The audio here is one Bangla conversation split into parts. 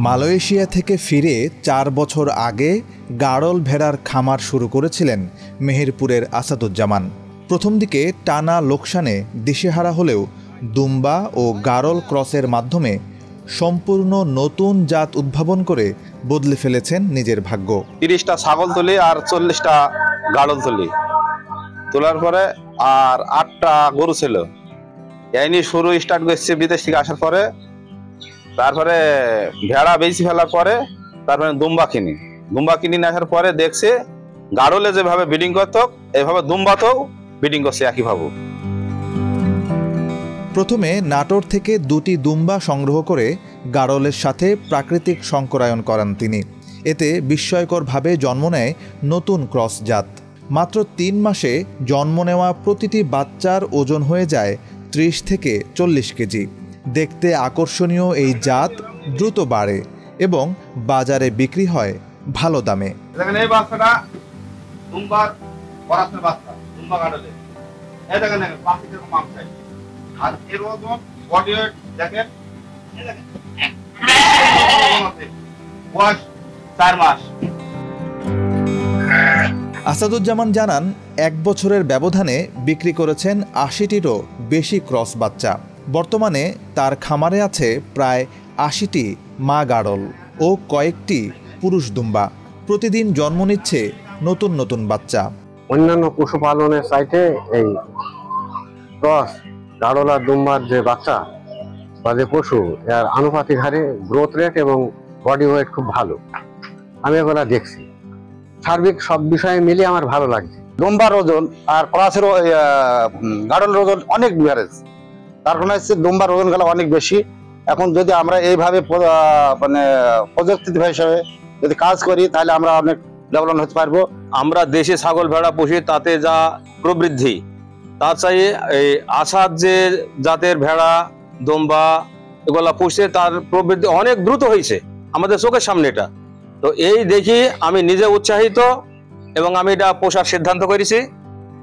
মালয়েশিয়া থেকে ফিরে ৪ বছর আগে গাড়ল ভেড়ার খামার শুরু করেছিলেন মেহেরপুরের আসাদুজ্জামান। প্রথম দিকে টানা লোকসানে দিশেহারা হলেও দুম্বা ও গাড়ল ক্রসের মাধ্যমে সম্পূর্ণ নতুন জাত উদ্ভাবন করে বদলে ফেলেছেন নিজের ভাগ্য। ৩০টা ছাগল তুলি আর ৪০টা গাড়ল তুলি, তোলার পরে আর ৮টা গরু ছিল। এই নিয়ে শুরু স্টার্ট করছে বিদেশ থেকে আসার পরে, তারপরে ভেড়া বেশি ফেলার পরে তারপরে দুম্বা কিনি আসার পরে দেখছে গাড়লে যেভাবে ব্রিডিং করতো এভাবে দুম্বাতেও ব্রিডিং করছে একইভাবে। প্রথমে নাটোর থেকে ২টি দুম্বা সংগ্রহ করে গাড়লের সাথে প্রাকৃতিক সংকরায়ন করান তিনি। এতে বিস্ময়করভাবে জন্ম নেয় নতুন ক্রস জাত। মাত্র ৩ মাসে জন্ম নেওয়া প্রতিটি বাচ্চার ওজন হয়ে যায় ৩০ থেকে ৪০ কেজি। দেখতে আকর্ষণীয় এই জাত দ্রুত বাড়ে এবং বাজারে বিক্রি হয় ভালো দামে। এই বাচ্চাটা দুম্বার বরাতের বাচ্চা, দুম্বা গাড়লে এই দেখেন পাখি যেরকম মাপ চাই, আর এর ওজন বডি ওয়েট দেখেন, এই দেখেন বয়স ৪ মাস। আসাদুজ্জামান জানান ১ বছরের ব্যবধানে বিক্রি করেছেন ৮০টিরও বেশি ক্রস বাচ্চা। বর্তমানে তার খামারে আছে প্রায় ৮০টি মা গাড়ল ও কয়েকটি পুরুষ দুম্বা। প্রতিদিন জন্ম নিচ্ছে নতুন নতুন বাচ্চা। অন্যান্য পশুপালনের চাইতে এই ক্রস গাড়ল আর দুম্বার যে বাচ্চা বা যে পশু, এর আনুপাতিক হারে গ্রোথ রেট এবং বডি ওয়েট খুব ভালো। আমি এগুলা দেখছি, সার্বিক সব বিষয়ে মিলিয়ে আমার ভালো লাগছে। দুম্বার ওজন আর ক্রসের গাড়লের ওজন অনেক ডিফারেন্স। তার কারণে হচ্ছে দুম্বার ওজন গেলে অনেক বেশি। এখন যদি আমরা এইভাবে মানে প্রযুক্তি হিসাবে যদি কাজ করি তাহলে আমরা অনেক ডেভেলপমেন্ট হতে পারবো। আমরা দেশে ছাগল ভেড়া পুষি, তাতে যা প্রবৃদ্ধি তার চাই এই আসাদ যে জাতের ভেড়া দুম্বা এগুলা পুষছে তার প্রবৃদ্ধি অনেক দ্রুত হয়েছে আমাদের চোখের সামনে। এটা তো এই দেখি আমি নিজে উৎসাহিত এবং আমি এটা পোষার সিদ্ধান্ত করেছি।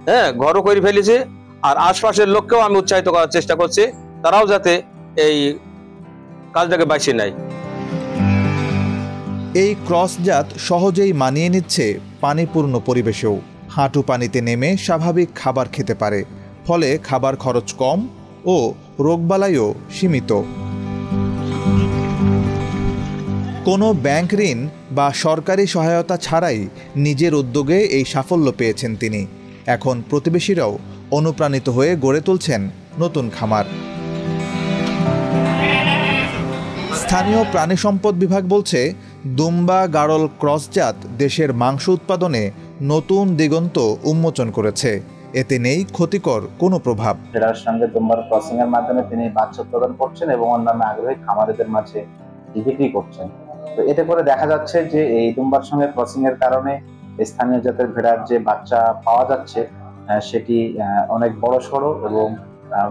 হ্যাঁ, ঘরও করে ফেলেছি, আর আশপাশের লোককেও আমি উৎসাহিত করার চেষ্টা করছি, তারাও যাতে এই কাজটাকে বাইছে নেয়। এই ক্রস জাত সহজেই মানিয়ে নিচ্ছে পানিপূর্ণ পরিবেশেও। হাঁটু পানিতে নেমে স্বাভাবিক খাবার খেতে পারে, ফলে খাবার খরচ কম ও রোগবালাইও সীমিত। কোনো ব্যাংক ঋণ বা সরকারি সহায়তা ছাড়াই নিজের উদ্যোগে এই সাফল্য পেয়েছেন তিনি। এখন প্রতিবেশীরাও অনুপ্রাণিত হয়ে গড়ে তুলছেন নতুন খামার। স্থানীয় প্রাণী সম্পদ বিভাগ বলছে, দুম্বা গাড়ল ক্রস জাত দেশের মাংস উৎপাদনে নতুন দিগন্ত উন্মোচন করেছে। এতে নেই ক্ষতিকর কোনো প্রভাব। ভেড়ার সঙ্গে দুম্বার ক্রসিং এর মাধ্যমে তিনি বাচ্চা উৎপাদন করছেন এবং অন্যান্য আগ্রহী খামারিদের মাঝে বিক্রি করছেন। তো এতে করে দেখা যাচ্ছে যে এই দুম্বার সঙ্গে ক্রসিং এর কারণে স্থানীয় জাতের ভেড়ার যে বাচ্চা পাওয়া যাচ্ছে সেটি অনেক বড় সড়ো এবং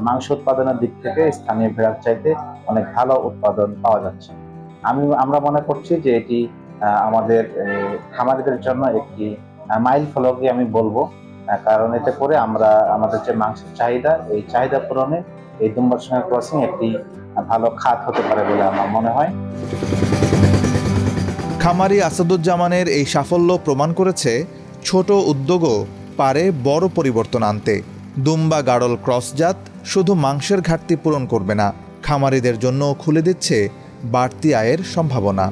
মাংস উৎপাদনের দিক থেকে স্থানীয় ভেড়ার চাইতে অনেক ভালো উৎপাদন পাওয়া যাচ্ছে। আমরা মনে করছি যে এটি আমাদের খামারিদের জন্য একটি মাইল ফলকই আমি বলবো, কারণ এতে করে আমরা আমাদের যে মাংসের চাহিদা, এই চাহিদা পূরণে এই দুম্বার সঙ্গে ক্রসিং একটি ভালো খাত হতে পারে বলে আমার মনে হয়। খামারি আসাদুজ্জামানের এই সাফল্য প্রমাণ করেছে ছোট উদ্যোগও পারে বড় পরিবর্তন আনতে। দুম্বা গাড়ল ক্রস জাত শুধু মাংসের ঘাটতি পূরণ করবে না, খামারিদের জন্য খুলে দিচ্ছে বাড়তি আয়ের সম্ভাবনা।